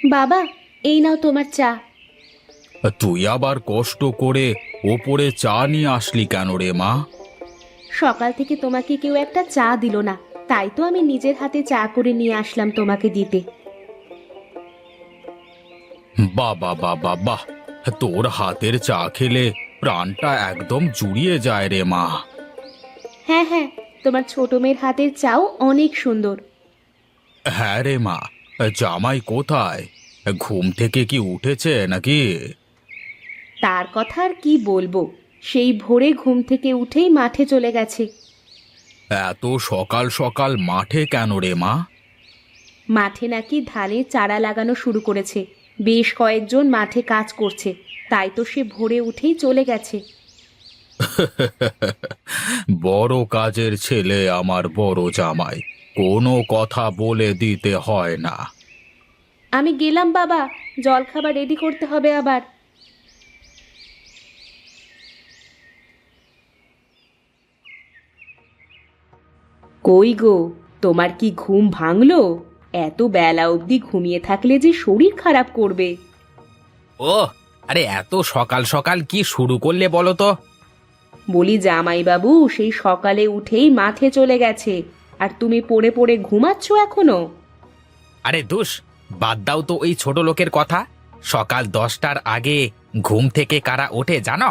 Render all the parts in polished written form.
বাবা, এই নাও তোমার চা। তুই আবার কষ্ট করে ওপরে চা নিয়ে আসলি কেন রে মা? সকাল থেকে তোমাকে কেউ একটা চা দিল না, তাই তো আমি নিজের হাতে চা করে নিয়ে আসলাম তোমাকে দিতে। বাহ বাহ বাহ বাহ বাহ, তোর হাতের চা খেলে প্রাণটা একদম জুড়িয়ে যায় রে মা। হ্যাঁ হ্যাঁ, তোমার ছোট মেয়ের হাতের চাও অনেক সুন্দর। হ্যাঁ রে মা, জামাই কোথায়? ঘুম থেকে কি উঠেছে নাকি? তার কথা আর কি বলবো, সেই ভোরে ঘুম থেকে উঠেই মাঠে চলে গেছে। এত সকাল সকাল মাঠে কেন রে মা? মাঠে নাকি ধানের চারা লাগানো শুরু করেছে, বেশ কয়েকজন মাঠে কাজ করছে, তাই তো সে ভোরে উঠেই চলে গেছে। বড় কাজের ছেলে আমার বড় জামাই, কোনো কথা বলে দিতে হয় না। আমি গেলাম বাবা, জলখাবার রেডি করতে হবে আবার। কই গো, তোমার কি ঘুম ভাঙলো? এত বেলা অবধি ঘুমিয়ে থাকলে যে শরীর খারাপ করবে। ও, আরে এত সকাল সকাল কি শুরু করলে বলো তো? বলি জামাইবাবু সেই সকালে উঠেই মাঠে চলে গেছে, আর তুমি পড়ে পড়ে ঘুমাচ্ছ এখনো? আরে দুষ, বাদ দাও তো ওই ছোট লোকের কথা। সকাল 10টার আগে ঘুম থেকে কারা ওঠে জানো?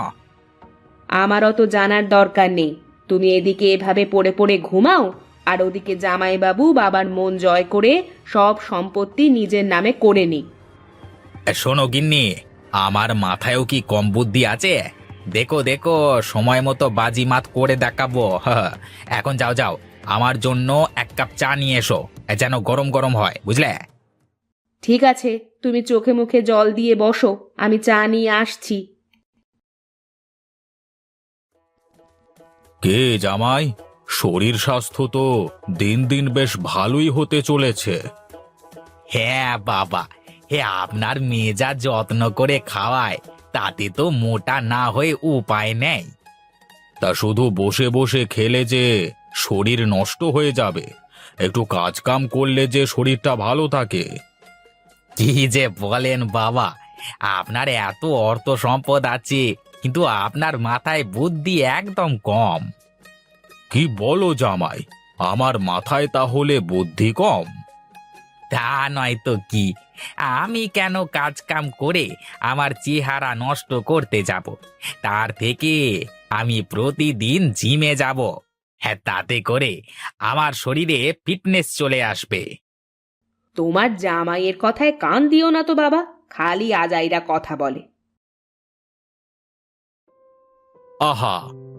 আমার অত জানার দরকার নেই। তুমি এদিকে এভাবে পড়ে পড়ে ঘুমাও, আর ওদিকে জামাইবাবু বাবার মন জয় করে সব সম্পত্তি নিজের নামে করে নি। শোনো গিন্নি, আমার মাথায়ও কি কম বুদ্ধি আছে? দেখো দেখো, সময় মতো বাজিমাত করে দেখাবো। এখন যাও যাও, আমার জন্য 1 কাপ চা নিয়ে এসো, যেন গরম গরম হয়, বুঝলে? ঠিক আছে, তুমি চোখে মুখে জল দিয়ে বসো, আমি চা নিয়ে আসছি। কে জামাই? শরীর স্বাস্থ্য তো দিন দিন বেশ ভালোই হতে চলেছে। হ্যাঁ বাবা, হে আপনার মেয়ে যা যত্ন করে খাওয়ায়, তাতে তো মোটা না হয়ে উপায় নেই। তা শুধু বসে বসে খেলে যে শরীর নষ্ট হয়ে যাবে, একটু কাজ কাম করলে যে শরীরটা ভালো থাকে। কি যে বলেন বাবা, আপনার এত অর্থ সম্পদ আছে, কিন্তু আপনার মাথায় বুদ্ধি একদম কম। কি বলো জামাই, আমার মাথায় তাহলে বুদ্ধি কম? তা নয় তো কি, আমি কেন কাজ কাম করে আমার চেহারা নষ্ট করতে যাব? তার থেকে আমি প্রতিদিন জিমে যাব। হ্যাঁ, তাতে করে আমার শরীরে ফিটনেস চলে আসবে। তোমার জামাইয়ের কথায় কান দিও না তো বাবা, খালি আজাইরা কথা বলে। আহা,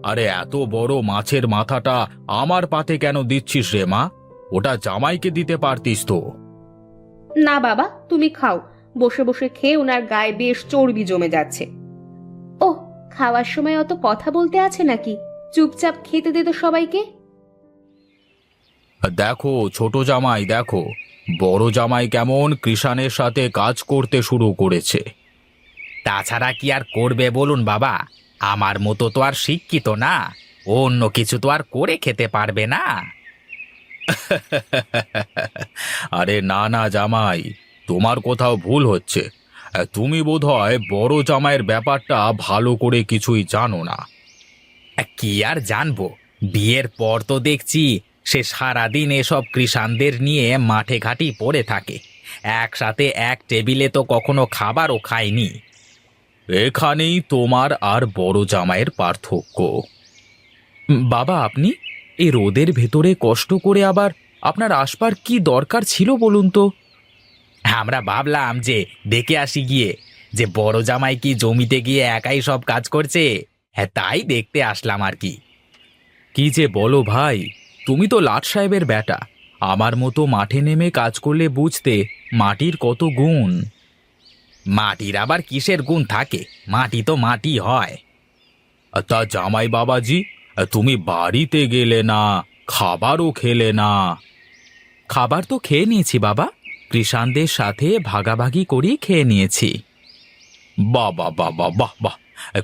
আরে এত বড় মাছের মাথাটা আমার পাতে কেন দিচ্ছিস রে মা? ওটা জামাইকে দিতে পারতিস তো। না বাবা, তুমি খাও, বসে বসে খেয়ে ওনার গায়ে বেশ চর্বি জমে যাচ্ছে। ও, খাওয়ার সময় অত কথা বলতে আছে নাকি? চুপচাপ খেতে দে তো সবাইকে। দেখো ছোট জামাই, দেখো বড় জামাই কেমন কৃষাণের সাথে কাজ করতে শুরু করেছে। তাছাড়া কি আর করবে বলুন বাবা? আমার মতো তো আর শিক্ষিত না, অন্য কিছু তো আর করে খেতে পারবে না। আরে না না জামাই, তোমার কোথাও ভুল হচ্ছে। তুমি বোধহয় বড় জামাইয়ের ব্যাপারটা ভালো করে কিছুই জানো না। কি আর জানবো, বিয়ের পর তো দেখছি সে সারাদিন এসব কৃষাণদের নিয়ে মাঠে ঘাটি পড়ে থাকে, একসাথে এক টেবিলে তো কখনো খাবারও খায়নি। এখানেই তোমার আর বড় জামাইয়ের পার্থক্য। বাবা, আপনি এই রোদের ভেতরে কষ্ট করে আবার আপনার আসবার কি দরকার ছিল বলুন তো? আমরা ভাবলাম যে দেখে আসি গিয়ে, যে বড় জামাই কি জমিতে গিয়ে একাই সব কাজ করছে। হ্যাঁ, তাই দেখতে আসলাম আর কি। কি যে বলো ভাই, তুমি তো লাট সাহেবের বেটা। আমার মতো মাঠে নেমে কাজ করলে বুঝতে মাটির কত গুণ। মাটির আবার কিসের গুণ থাকে? মাটি তো মাটি হয়। তা জামাই বাবাজি, তুমি বাড়িতে গেলে না, খাবারও খেলে না। খাবার তো খেয়ে নিয়েছি বাবা, কৃষাণদের সাথে ভাগাভাগি করেই খেয়ে নিয়েছি। বাহ বাহ বাহ বাহ বাহ বাহ,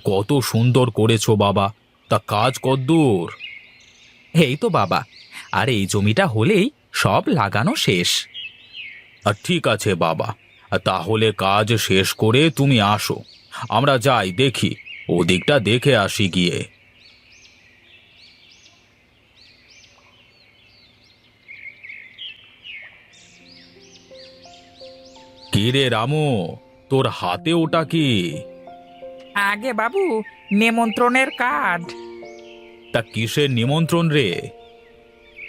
কত সুন্দর করেছো বাবা। তা কাজ কদ্দূর? এই তো বাবা, আর এই জমিটা হলেই সব লাগানো শেষ। ঠিক আছে বাবা, তাহলে কাজ শেষ করে তুমি আসো, আমরা যাই দেখি, ওদিকটা দেখে আসি গিয়ে। কি রে রামু, তোর হাতে ওটা কি? আগে বাবু, নেমন্ত্রণের কার্ড। তা কিসের নিমন্ত্রণ রে?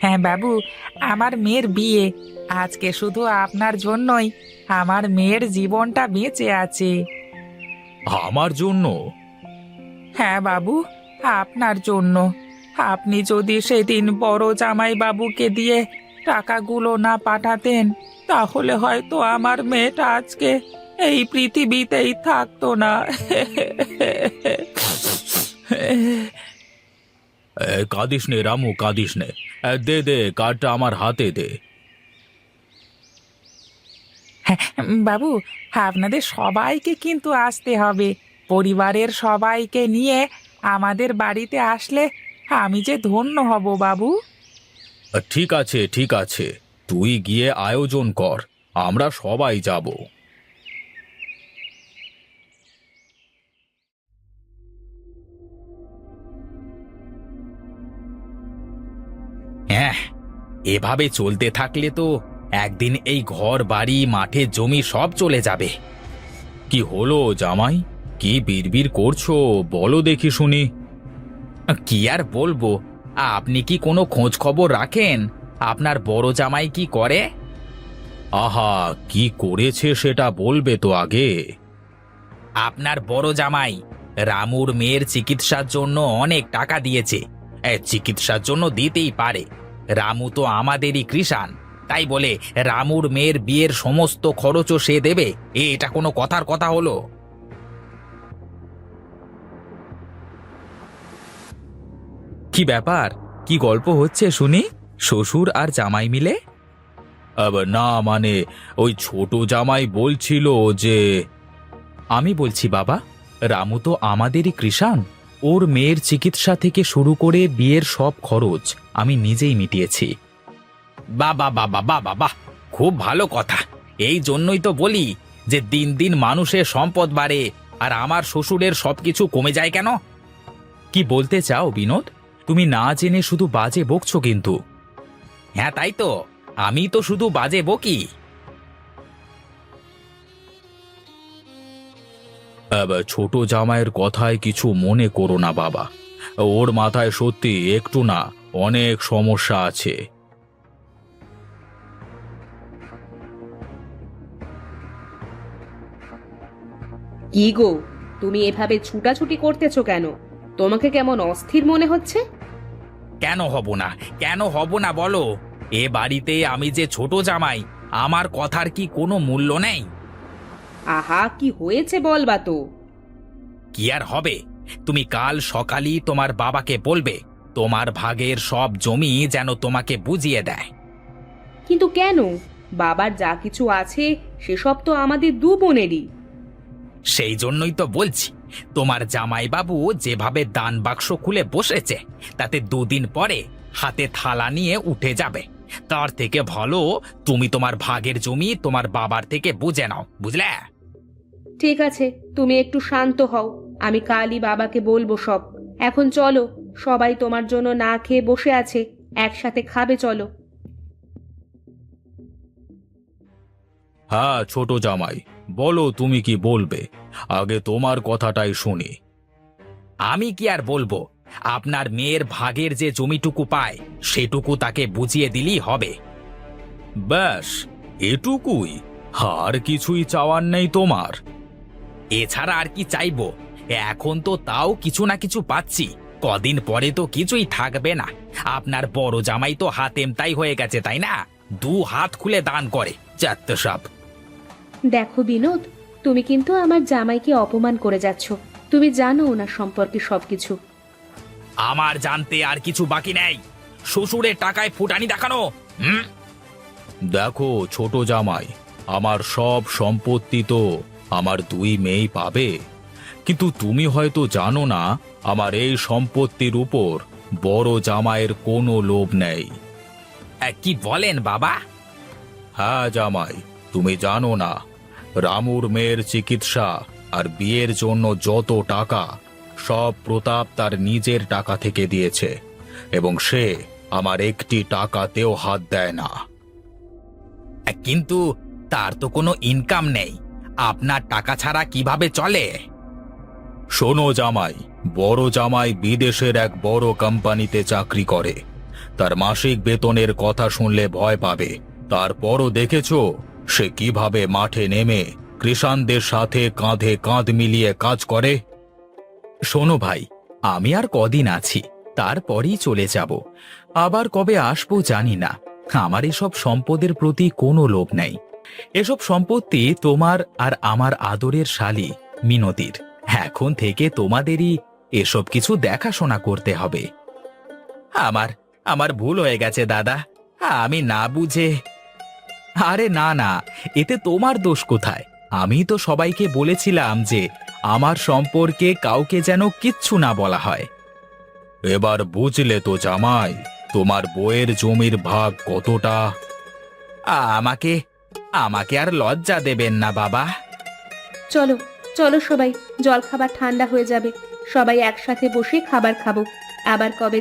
হ্যাঁ বাবু, আমার মেয়ের বিয়ে আজকে। শুধু আপনার জন্যই আমার মেয়ের জীবনটা বেঁচে আছে। আমার জন্য? হ্যাঁ বাবু, আপনার জন্য। আপনি যদি সেদিন বড় জামাই বাবুকে দিয়ে টাকাগুলো না পাঠাতেন, তাহলে হয়তো আমার মেয়েটা আজকে এই পৃথিবীতেই থাকতো না। কাঁদিস নে রামু, কাঁদিস নে। দে দে কার্ডটা আমার হাতে দে। বাবু, আপনাদের সবাইকে কিন্তু আসতে হবে। পরিবারের সবাইকে নিয়ে আমাদের বাড়িতে আসলে আমি যে ধন্য হব বাবু। ঠিক আছে ঠিক আছে, তুই গিয়ে আয়োজন কর, আমরা সবাই যাব। হ্যাঁ, এভাবে চলতে থাকলে তো একদিন এই ঘর বাড়ি মাঠে জমি সব চলে যাবে। কি হলো জামাই, কি বিড়বিড় করছো, বলো দেখি শুনি। কি আর বলবো, আপনি কি কোনো খোঁজ খবর রাখেন? আপনার বড় জামাই কি করে? আহা, কি করেছে সেটা বলবে তো আগে। আপনার বড় জামাই রামুর মেয়ের চিকিৎসার জন্য অনেক টাকা দিয়েছে। চিকিৎসার জন্য দিতেই পারে, রামু তো আমাদেরই কৃষাণ। তাই বলে রামুর মেয়ের বিয়ের সমস্ত খরচও সে দেবে? এটা কোনো কথার কথা হলো? কি ব্যাপার, কি গল্প হচ্ছে শুনি? শ্বশুর আর জামাই মিলে? না মানে, ওই ছোট জামাই বলছিল যে। আমি বলছি বাবা, রামু তো আমাদেরই কৃষাণ। ওর মেয়ের চিকিৎসা থেকে শুরু করে বিয়ের সব খরচ আমি নিজেই মিটিয়েছি। বাবা বাবা বাবা বাহ, খুব ভালো কথা। এই জন্যই তো বলি যে দিন দিন মানুষের সম্পদ বাড়ে আর আমার শ্বশুরের সবকিছু কমে যায় কেন? কি বলতে চাও বিনোদ? তুমি না জেনে শুধু বাজে বকছো কিন্তু। হ্যাঁ তাই তো, আমি তো শুধু বাজে বকি। ছোট জামাইয়ের কথায় কিছু মনে করো না বাবা, ওর মাথায় সত্যি একটু না অনেক সমস্যা আছে। কি গো, তুমি এভাবে ছুটাছুটি করতেছো কেন? তোমাকে কেমন অস্থির মনে হচ্ছে? কেন হব না, কেন হব না বলো? এ বাড়িতে আমি যে ছোট জামাই, আমার কথার কি কোনো মূল্য নেই? আহা, কি হয়েছে বলবা তো। কি আর হবে, তুমি কাল সকালই তোমার বাবাকে বলবে তোমার ভাগের সব জমি যেন তোমাকে বুঝিয়ে দেয়। কিন্তু কেন? বাবার যা কিছু আছে সেসব তো আমাদের দু বোনেরই। সেই জন্যই তো বলছি, তোমার জামাইবাবু যেভাবে দান বাক্স খুলে বসেছে, তাতে দুদিন পরে হাতে থালা নিয়ে উঠে যাবে। তার থেকে ভালো তুমি তোমার ভাগের জমি তোমার বাবার থেকে বুঝে নাও, বুঝলে? ঠিক আছে, তুমি একটু শান্ত হও, আমি কালই বাবাকে বলবো সব। এখন চলো, সবাই তোমার জন্য না খেয়ে বসে আছে, একসাথে খাবে চলো। হ্যাঁ ছোট জামাই, বলো তুমি কি বলবে, আগে তোমার কথাটাই শুনি। আমি কি আর বলবো, আপনার মেয়ের ভাগের যে জমিটুকু পায় সেটুকু তাকে বুঝিয়ে দিলেই হবে। ব্যাস, এটুকুই? আর কিছুই চাওয়ার নেই তোমার? এছাড়া আর কি চাইবো? এখন তো তাও কিছু না কিছু পাচ্ছি, কদিন পরে তো কিছুই থাকবে না। আপনার বড় জামাই তো হাতেমতাই হয়ে গেছে, তাই না? দু হাত খুলে দান করে চাত্ত সব। দেখো বিনোদ, তুমি কিন্তু আমার জামাইকে অপমান করে যাচ্ছ। তুমি জানো ওনার সম্পর্কে সবকিছু। আমার জানতে আর কিছু বাকি নেই। শ্বশুরের টাকায় ফুটানি দেখানো। দেখো ছোট জামাই, আমার সব সম্পত্তি তো আমার দুই মেয়েই পাবে, কিন্তু তুমি হয়তো জানো না আমার এই সম্পত্তির উপর বড় জামাইয়ের কোনো লোভ নেই। কি বলেন বাবা? হ্যাঁ জামাই, তুমি জানো না, রামুর মেয়ের চিকিৎসা আর বিয়ের জন্য যত টাকা সব প্রতাপ তার নিজের টাকা থেকে দিয়েছে, এবং সে আমার একটি টাকাতেও হাত দেয় না। কিন্তু তার তো কোনো ইনকাম নেই, আপনার টাকা ছাড়া কিভাবে চলে? শোনো জামাই, বড় জামাই বিদেশের এক বড় কোম্পানিতে চাকরি করে। তার মাসিক বেতনের কথা শুনলে ভয় পাবে। তারপরও দেখেছো সে কিভাবে মাঠে নেমে কৃষাণদের সাথে কাঁধে কাঁধ মিলিয়ে কাজ করে। শোনো ভাই, আমি আর কদিন আছি, তারপরেই চলে যাব। আবার কবে আসবো জানি না। আমার এসব সম্পদের প্রতি কোনো লোভ নেই। এসব সম্পত্তি তোমার আর আমার আদরের শালী মিনতির। এখন থেকে তোমাদেরই এসব কিছু দেখাশোনা করতে হবে। আমার আমার ভুল হয়ে গেছে দাদা, আমি না বুঝে। আরে না না, এতে তোমার দোষ কোথায়? আমি তো সবাইকে বলেছিলাম যে আমার সম্পর্কে কাউকে যেন কিচ্ছু না বলা হয়। এবার বুঝলে তো জামাই, তোমার বউয়ের জমির ভাগ কতটা? আমাকে আমাকে আর লজ্জা দেবেন না বাবা। চলো চলো সবাই, জল খাবার ঠান্ডা হয়ে যাবে। সবাই একসাথে বসে খাবার খাবো। আবার কবে